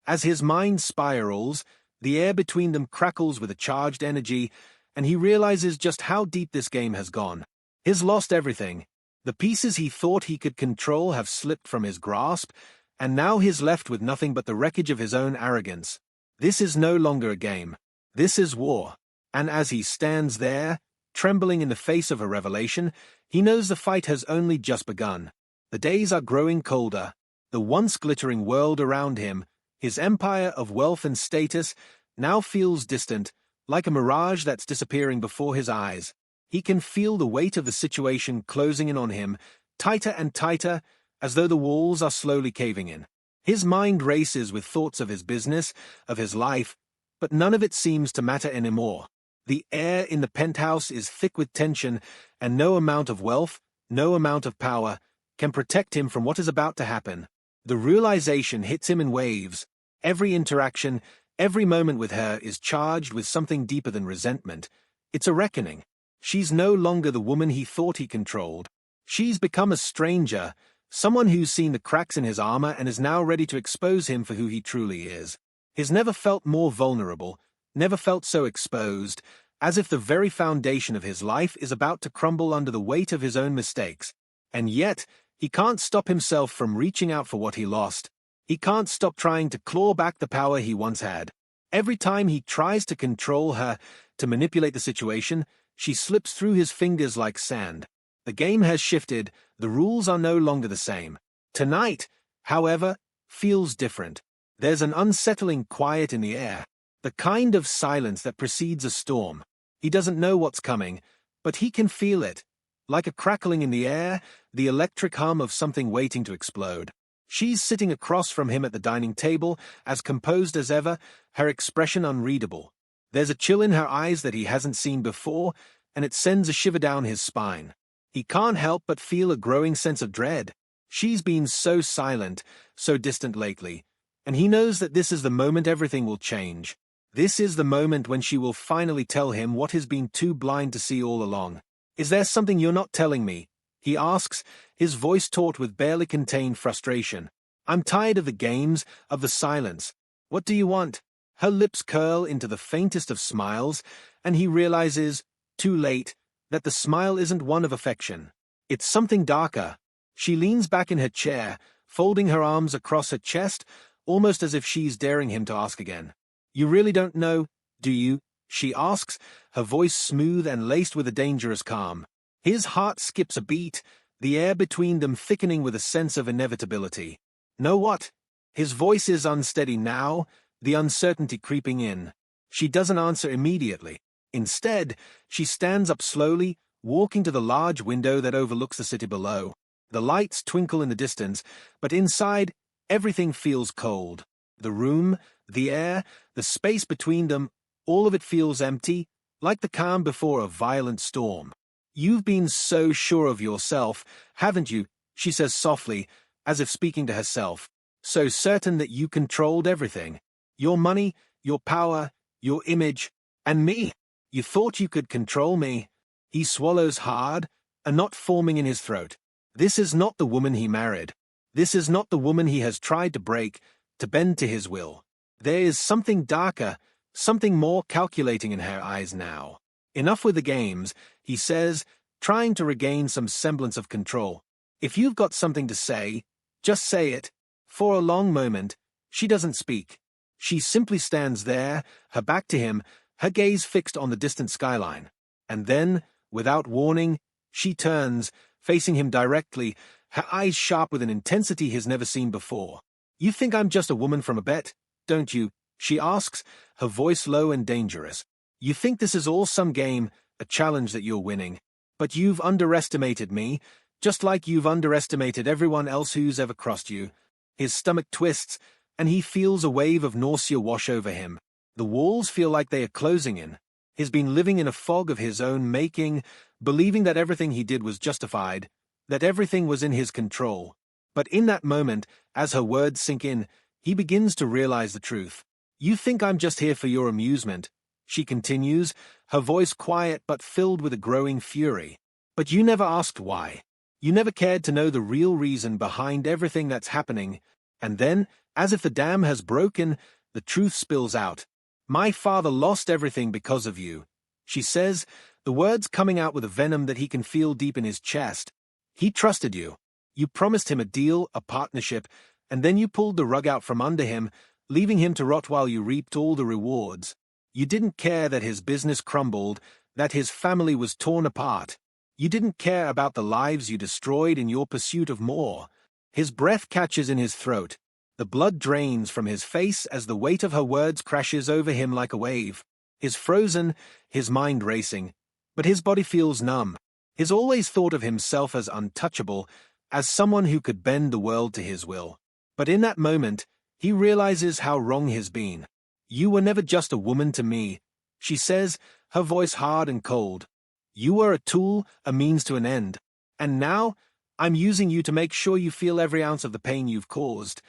As his mind spirals, the air between them crackles with a charged energy, and he realizes just how deep this game has gone. He's lost everything. The pieces he thought he could control have slipped from his grasp, and now he's left with nothing but the wreckage of his own arrogance. This is no longer a game. This is war. And as he stands there, trembling in the face of a revelation, he knows the fight has only just begun. The days are growing colder. The once glittering world around him, his empire of wealth and status, now feels distant, like a mirage that's disappearing before his eyes. He can feel the weight of the situation closing in on him, tighter and tighter, as though the walls are slowly caving in. His mind races with thoughts of his business, of his life, but none of it seems to matter anymore. The air in the penthouse is thick with tension, and no amount of wealth, no amount of power, can protect him from what is about to happen. The realization hits him in waves. Every interaction, every moment with her is charged with something deeper than resentment. It's a reckoning. She's no longer the woman he thought he controlled. She's become a stranger, someone who's seen the cracks in his armor and is now ready to expose him for who he truly is. He's never felt more vulnerable, never felt so exposed, as if the very foundation of his life is about to crumble under the weight of his own mistakes. And yet, he can't stop himself from reaching out for what he lost. He can't stop trying to claw back the power he once had. Every time he tries to control her, to manipulate the situation, she slips through his fingers like sand. The game has shifted, the rules are no longer the same. Tonight, however, feels different. There's an unsettling quiet in the air, the kind of silence that precedes a storm. He doesn't know what's coming, but he can feel it. Like a crackling in the air, the electric hum of something waiting to explode. She's sitting across from him at the dining table, as composed as ever, her expression unreadable. There's a chill in her eyes that he hasn't seen before, and it sends a shiver down his spine. He can't help but feel a growing sense of dread. She's been so silent, so distant lately, and he knows that this is the moment everything will change. This is the moment when she will finally tell him what he's been too blind to see all along. "Is there something you're not telling me?" he asks, his voice taut with barely contained frustration. "I'm tired of the games, of the silence. What do you want?" Her lips curl into the faintest of smiles, and he realizes, too late, that the smile isn't one of affection. It's something darker. She leans back in her chair, folding her arms across her chest, almost as if she's daring him to ask again. "You really don't know, do you?" she asks, her voice smooth and laced with a dangerous calm. His heart skips a beat, the air between them thickening with a sense of inevitability. "Know what?" His voice is unsteady now, the uncertainty creeping in. She doesn't answer immediately. Instead, she stands up slowly, walking to the large window that overlooks the city below. The lights twinkle in the distance, but inside, everything feels cold. The room, the air, the space between them, all of it feels empty, like the calm before a violent storm. "You've been so sure of yourself, haven't you?" she says softly, as if speaking to herself. "So certain that you controlled everything. Your money, your power, your image, and me. You thought you could control me." He swallows hard, a knot forming in his throat. This is not the woman he married. This is not the woman he has tried to break, to bend to his will. There is something darker, something more calculating in her eyes now. "Enough with the games," he says, trying to regain some semblance of control. "If you've got something to say, just say it." For a long moment, she doesn't speak. She simply stands there, her back to him, her gaze fixed on the distant skyline. And then, without warning, she turns, facing him directly, her eyes sharp with an intensity he's never seen before. "You think I'm just a woman from a bet, don't you?" she asks, her voice low and dangerous. "You think this is all some game, a challenge that you're winning. But you've underestimated me, just like you've underestimated everyone else who's ever crossed you." His stomach twists, and he feels a wave of nausea wash over him. The walls feel like they are closing in. He's been living in a fog of his own making, believing that everything he did was justified, that everything was in his control. But in that moment, as her words sink in, he begins to realize the truth. "You think I'm just here for your amusement," she continues, her voice quiet but filled with a growing fury. "But you never asked why. You never cared to know the real reason behind everything that's happening. And then, As if the dam has broken, the truth spills out. "My father lost everything because of you," she says, the words coming out with a venom that he can feel deep in his chest. "He trusted you. You promised him a deal, a partnership, and then you pulled the rug out from under him, leaving him to rot while you reaped all the rewards. You didn't care that his business crumbled, that his family was torn apart. You didn't care about the lives you destroyed in your pursuit of more." His breath catches in his throat. The blood drains from his face as the weight of her words crashes over him like a wave. He's frozen, his mind racing, but his body feels numb. He's always thought of himself as untouchable, as someone who could bend the world to his will. But in that moment, he realizes how wrong he's been. "You were never just a woman to me," she says, her voice hard and cold. "You were a tool, a means to an end. And now, I'm using you to make sure you feel every ounce of the pain you've caused."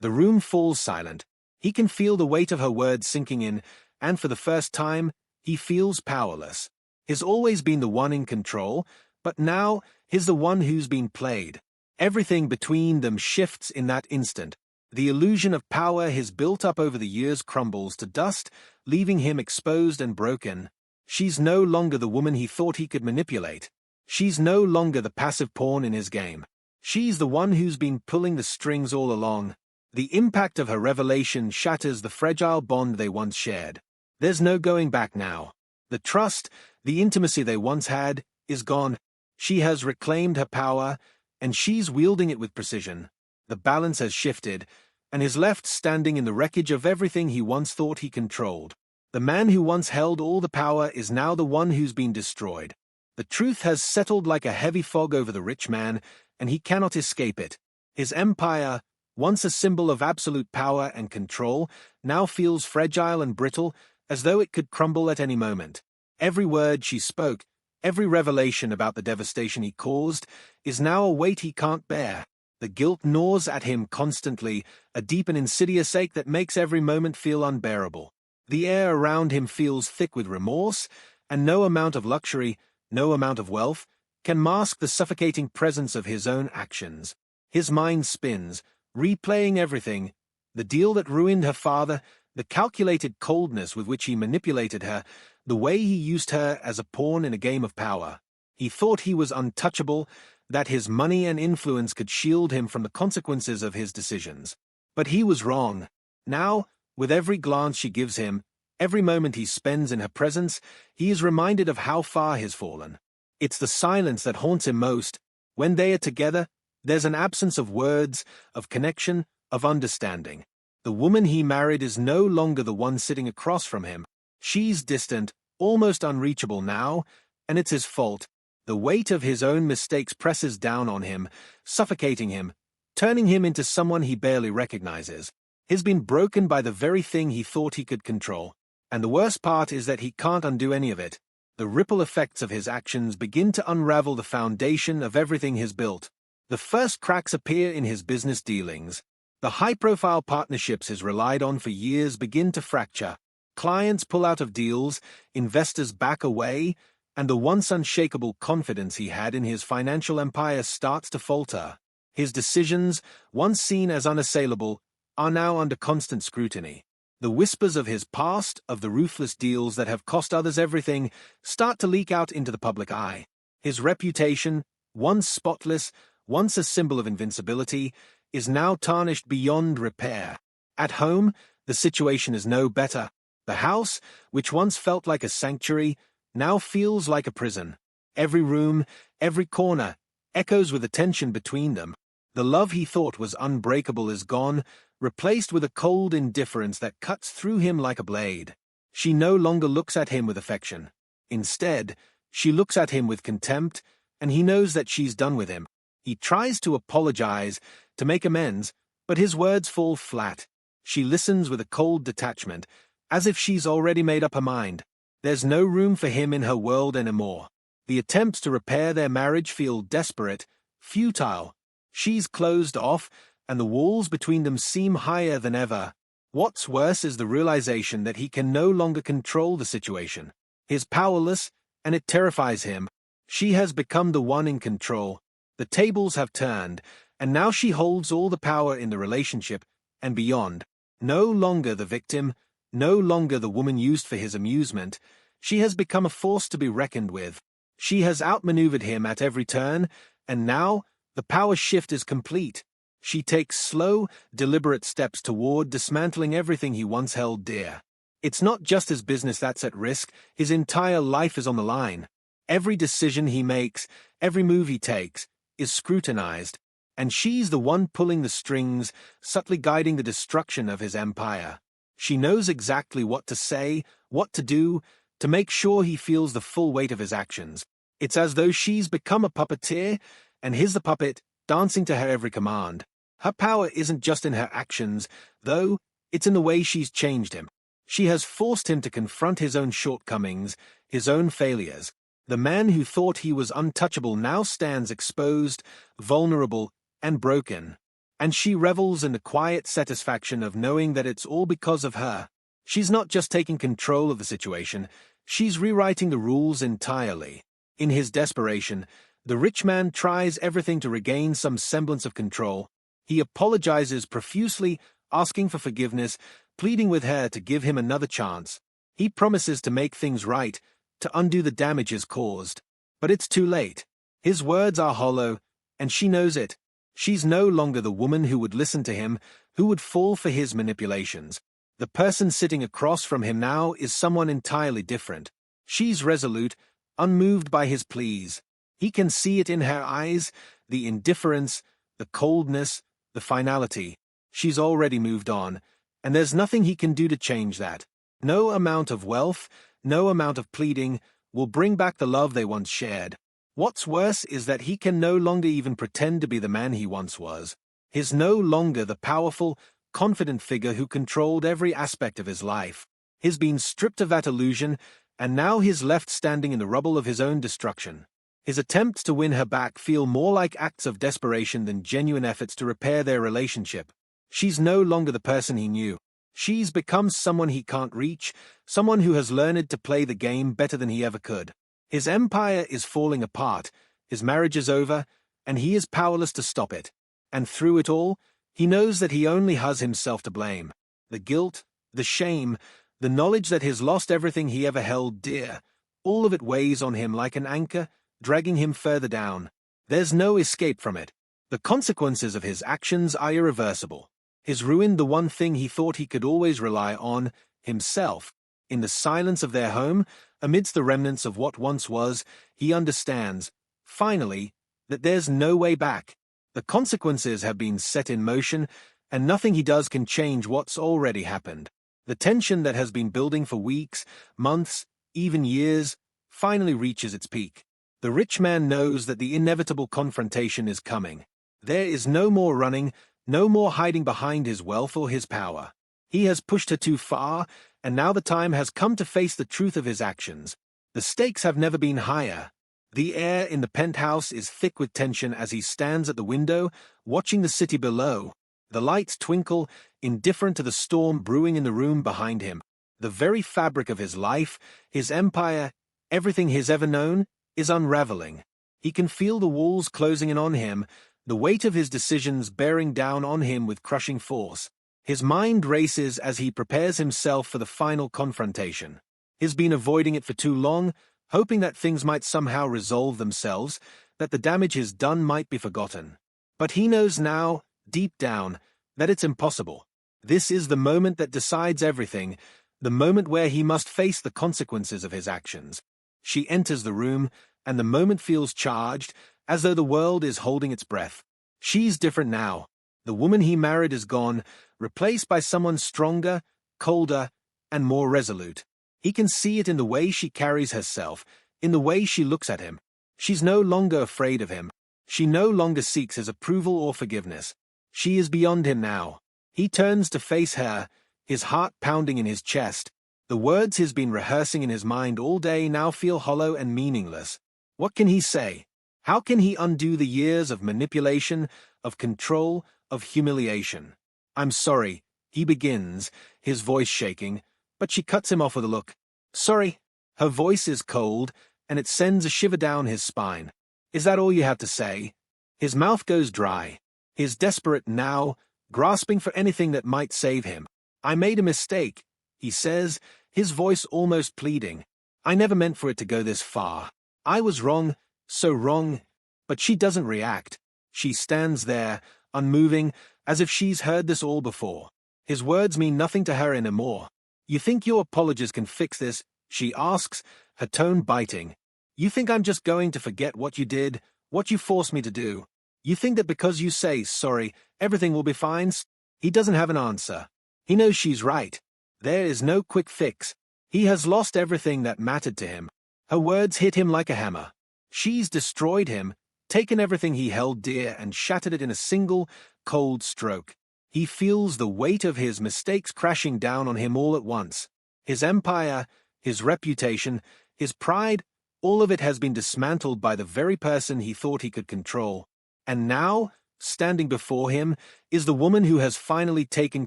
The room falls silent. He can feel the weight of her words sinking in, and for the first time, he feels powerless. He's always been the one in control, but now he's the one who's been played. Everything between them shifts in that instant. The illusion of power he's built up over the years crumbles to dust, leaving him exposed and broken. She's no longer the woman he thought he could manipulate. She's no longer the passive pawn in his game. She's the one who's been pulling the strings all along. The impact of her revelation shatters the fragile bond they once shared. There's no going back now. The trust, the intimacy they once had, is gone. She has reclaimed her power, and she's wielding it with precision. The balance has shifted, and is left standing in the wreckage of everything he once thought he controlled. The man who once held all the power is now the one who's been destroyed. The truth has settled like a heavy fog over the rich man, and he cannot escape it. His empire, once a symbol of absolute power and control, now feels fragile and brittle, as though it could crumble at any moment. Every word she spoke, every revelation about the devastation he caused, is now a weight he can't bear. The guilt gnaws at him constantly, a deep and insidious ache that makes every moment feel unbearable. The air around him feels thick with remorse, and no amount of luxury, no amount of wealth, can mask the suffocating presence of his own actions. His mind spins, replaying everything: the deal that ruined her father, the calculated coldness with which he manipulated her, the way he used her as a pawn in a game of power. He thought he was untouchable, that his money and influence could shield him from the consequences of his decisions. But he was wrong. Now, with every glance she gives him, every moment he spends in her presence, he is reminded of how far he's fallen. It's the silence that haunts him most. When they are together, there's an absence of words, of connection, of understanding. The woman he married is no longer the one sitting across from him. She's distant, almost unreachable now, and it's his fault. The weight of his own mistakes presses down on him, suffocating him, turning him into someone he barely recognizes. He's been broken by the very thing he thought he could control. And the worst part is that he can't undo any of it. The ripple effects of his actions begin to unravel the foundation of everything he's built. The first cracks appear in his business dealings. The high-profile partnerships he's relied on for years begin to fracture. Clients pull out of deals, investors back away, and the once unshakable confidence he had in his financial empire starts to falter. His decisions, once seen as unassailable, are now under constant scrutiny. The whispers of his past, of the ruthless deals that have cost others everything, start to leak out into the public eye. His reputation, once spotless, once a symbol of invincibility, is now tarnished beyond repair. At home, the situation is no better. The house, which once felt like a sanctuary, now feels like a prison. Every room, every corner, echoes with the tension between them. The love he thought was unbreakable is gone, replaced with a cold indifference that cuts through him like a blade. She no longer looks at him with affection. Instead, she looks at him with contempt, and he knows that she's done with him. He tries to apologize, to make amends, but his words fall flat. She listens with a cold detachment, as if she's already made up her mind. There's no room for him in her world anymore. The attempts to repair their marriage feel desperate, futile. She's closed off, and the walls between them seem higher than ever. What's worse is the realization that he can no longer control the situation. He's powerless, and it terrifies him. She has become the one in control. The tables have turned, and now she holds all the power in the relationship, and beyond. No longer the victim, no longer the woman used for his amusement, she has become a force to be reckoned with. She has outmaneuvered him at every turn, and now the power shift is complete. She takes slow, deliberate steps toward dismantling everything he once held dear. It's not just his business that's at risk, his entire life is on the line. Every decision he makes, every move he takes, is scrutinized, and she's the one pulling the strings, subtly guiding the destruction of his empire. She knows exactly what to say, what to do, to make sure he feels the full weight of his actions. It's as though she's become a puppeteer, and he's the puppet, dancing to her every command. Her power isn't just in her actions, though, it's in the way she's changed him. She has forced him to confront his own shortcomings, his own failures. The man who thought he was untouchable now stands exposed, vulnerable, and broken. And she revels in the quiet satisfaction of knowing that it's all because of her. She's not just taking control of the situation, she's rewriting the rules entirely. In his desperation, the rich man tries everything to regain some semblance of control. He apologizes profusely, asking for forgiveness, pleading with her to give him another chance. He promises to make things right, to undo the damages caused. But it's too late. His words are hollow, and she knows it. She's no longer the woman who would listen to him, who would fall for his manipulations. The person sitting across from him now is someone entirely different. She's resolute, unmoved by his pleas. He can see it in her eyes, the indifference, the coldness, the finality. She's already moved on, and there's nothing he can do to change that. No amount of wealth, no amount of pleading, will bring back the love they once shared. What's worse is that he can no longer even pretend to be the man he once was. He's no longer the powerful, confident figure who controlled every aspect of his life. He's been stripped of that illusion, and now he's left standing in the rubble of his own destruction. His attempts to win her back feel more like acts of desperation than genuine efforts to repair their relationship. She's no longer the person he knew. She's become someone he can't reach, someone who has learned to play the game better than he ever could. His empire is falling apart, his marriage is over, and he is powerless to stop it. And through it all, he knows that he only has himself to blame. The guilt, the shame, the knowledge that he's lost everything he ever held dear, all of it weighs on him like an anchor, dragging him further down. There's no escape from it. The consequences of his actions are irreversible. He's ruined the one thing he thought he could always rely on, himself. In the silence of their home, amidst the remnants of what once was, he understands, finally, that there's no way back. The consequences have been set in motion, and nothing he does can change what's already happened. The tension that has been building for weeks, months, even years, finally reaches its peak. The rich man knows that the inevitable confrontation is coming. There is no more running, no more hiding behind his wealth or his power. He has pushed her too far, and now the time has come to face the truth of his actions. The stakes have never been higher. The air in the penthouse is thick with tension as he stands at the window, watching the city below. The lights twinkle, indifferent to the storm brewing in the room behind him. The very fabric of his life, his empire, everything he's ever known, is unraveling. He can feel the walls closing in on him, the weight of his decisions bearing down on him with crushing force. His mind races as he prepares himself for the final confrontation. He's been avoiding it for too long, hoping that things might somehow resolve themselves, that the damage he's done might be forgotten. But he knows now, deep down, that it's impossible. This is the moment that decides everything, the moment where he must face the consequences of his actions. She enters the room, and the moment feels charged, as though the world is holding its breath. She's different now. The woman he married is gone, replaced by someone stronger, colder, and more resolute. He can see it in the way she carries herself, in the way she looks at him. She's no longer afraid of him. She no longer seeks his approval or forgiveness. She is beyond him now. He turns to face her, his heart pounding in his chest. The words he's been rehearsing in his mind all day now feel hollow and meaningless. What can he say? How can he undo the years of manipulation, of control, of humiliation? "I'm sorry," he begins, his voice shaking, but she cuts him off with a look. "Sorry?" Her voice is cold, and it sends a shiver down his spine. "Is that all you have to say?" His mouth goes dry. He's desperate now, grasping for anything that might save him. "I made a mistake," he says, his voice almost pleading. "I never meant for it to go this far. I was wrong, so wrong." But she doesn't react. She stands there, unmoving, as if she's heard this all before. His words mean nothing to her anymore. "You think your apologies can fix this?" she asks, her tone biting. "You think I'm just going to forget what you did, what you forced me to do? You think that because you say sorry, everything will be fine?" He doesn't have an answer. He knows she's right. There is no quick fix. He has lost everything that mattered to him. Her words hit him like a hammer. She's destroyed him, taken everything he held dear and shattered it in a single, cold stroke. He feels the weight of his mistakes crashing down on him all at once. His empire, his reputation, his pride, all of it has been dismantled by the very person he thought he could control. And now, standing before him, is the woman who has finally taken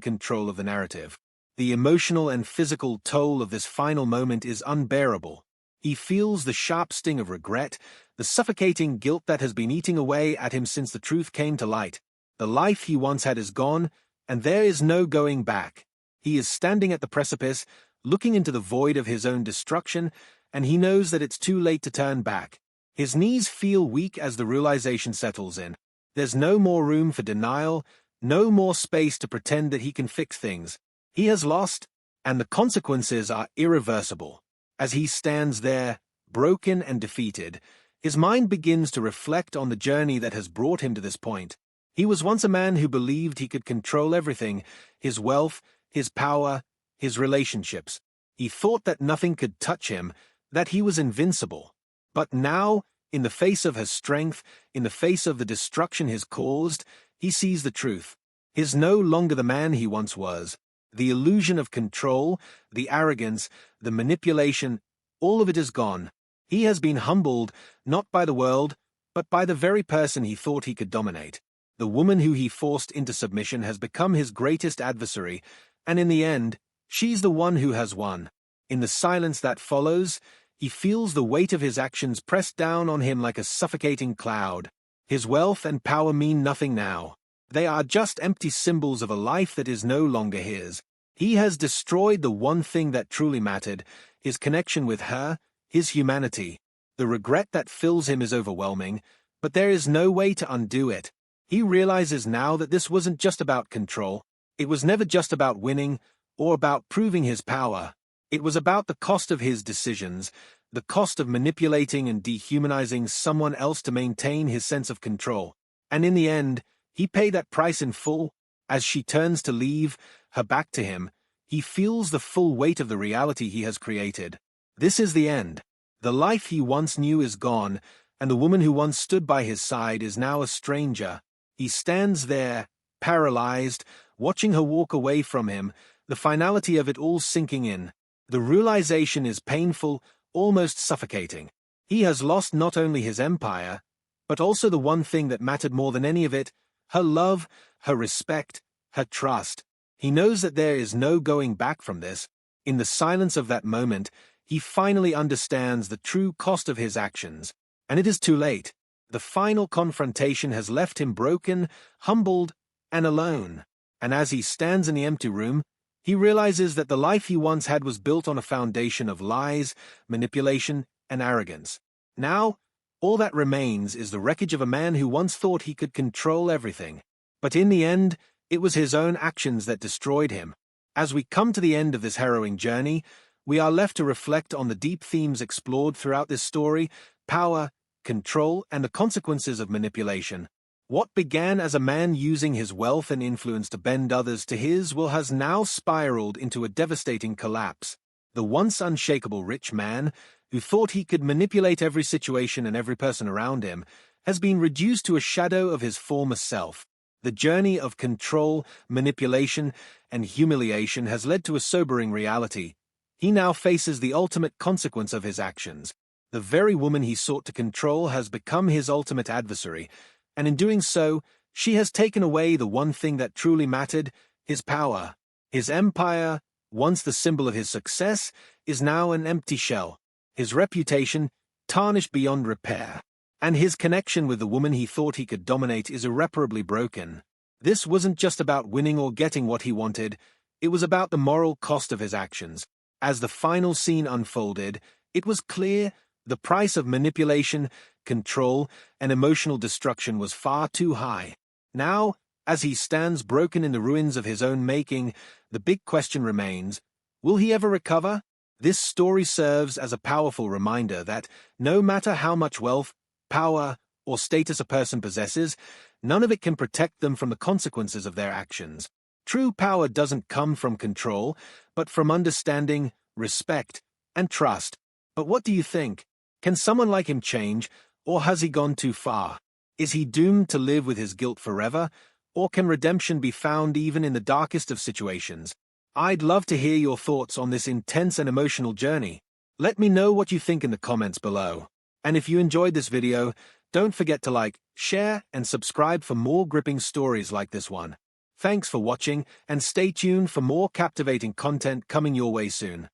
control of the narrative. The emotional and physical toll of this final moment is unbearable. He feels the sharp sting of regret, the suffocating guilt that has been eating away at him since the truth came to light. The life he once had is gone, and there is no going back. He is standing at the precipice, looking into the void of his own destruction, and he knows that it's too late to turn back. His knees feel weak as the realization settles in. There's no more room for denial, no more space to pretend that he can fix things. He has lost, and the consequences are irreversible. As he stands there, broken and defeated, his mind begins to reflect on the journey that has brought him to this point. He was once a man who believed he could control everything, his wealth, his power, his relationships. He thought that nothing could touch him, that he was invincible. But now, in the face of her strength, in the face of the destruction he's caused, he sees the truth. He's no longer the man he once was. The illusion of control, the arrogance, the manipulation, all of it is gone. He has been humbled, not by the world, but by the very person he thought he could dominate. The woman who he forced into submission has become his greatest adversary, and in the end, she's the one who has won. In the silence that follows, he feels the weight of his actions pressed down on him like a suffocating cloud. His wealth and power mean nothing now. They are just empty symbols of a life that is no longer his. He has destroyed the one thing that truly mattered, his connection with her, his humanity. The regret that fills him is overwhelming, but there is no way to undo it. He realizes now that this wasn't just about control. It was never just about winning or about proving his power. It was about the cost of his decisions, the cost of manipulating and dehumanizing someone else to maintain his sense of control. And in the end, he paid that price in full. As she turns to leave, her back to him, he feels the full weight of the reality he has created. This is the end. The life he once knew is gone, and the woman who once stood by his side is now a stranger. He stands there, paralyzed, watching her walk away from him, the finality of it all sinking in. The realization is painful, almost suffocating. He has lost not only his empire, but also the one thing that mattered more than any of it, her love, her respect, her trust. He knows that there is no going back from this. In the silence of that moment, he finally understands the true cost of his actions. And it is too late. The final confrontation has left him broken, humbled, and alone. And as he stands in the empty room, he realizes that the life he once had was built on a foundation of lies, manipulation, and arrogance. Now, all that remains is the wreckage of a man who once thought he could control everything. But in the end, it was his own actions that destroyed him. As we come to the end of this harrowing journey, we are left to reflect on the deep themes explored throughout this story: power, control, and the consequences of manipulation. What began as a man using his wealth and influence to bend others to his will has now spiraled into a devastating collapse. The once unshakable rich man, who thought he could manipulate every situation and every person around him, has been reduced to a shadow of his former self. The journey of control, manipulation, and humiliation has led to a sobering reality. He now faces the ultimate consequence of his actions. The very woman he sought to control has become his ultimate adversary, and in doing so, she has taken away the one thing that truly mattered, his power. His empire, once the symbol of his success, is now an empty shell. His reputation, tarnished beyond repair. And his connection with the woman he thought he could dominate is irreparably broken. This wasn't just about winning or getting what he wanted, it was about the moral cost of his actions. As the final scene unfolded, it was clear the price of manipulation, control, and emotional destruction was far too high. Now, as he stands broken in the ruins of his own making, the big question remains, will he ever recover? This story serves as a powerful reminder that no matter how much wealth, power, or status a person possesses, none of it can protect them from the consequences of their actions. True power doesn't come from control, but from understanding, respect, and trust. But what do you think? Can someone like him change, or has he gone too far? Is he doomed to live with his guilt forever, or can redemption be found even in the darkest of situations? I'd love to hear your thoughts on this intense and emotional journey. Let me know what you think in the comments below. And if you enjoyed this video, don't forget to like, share, and subscribe for more gripping stories like this one. Thanks for watching, and stay tuned for more captivating content coming your way soon.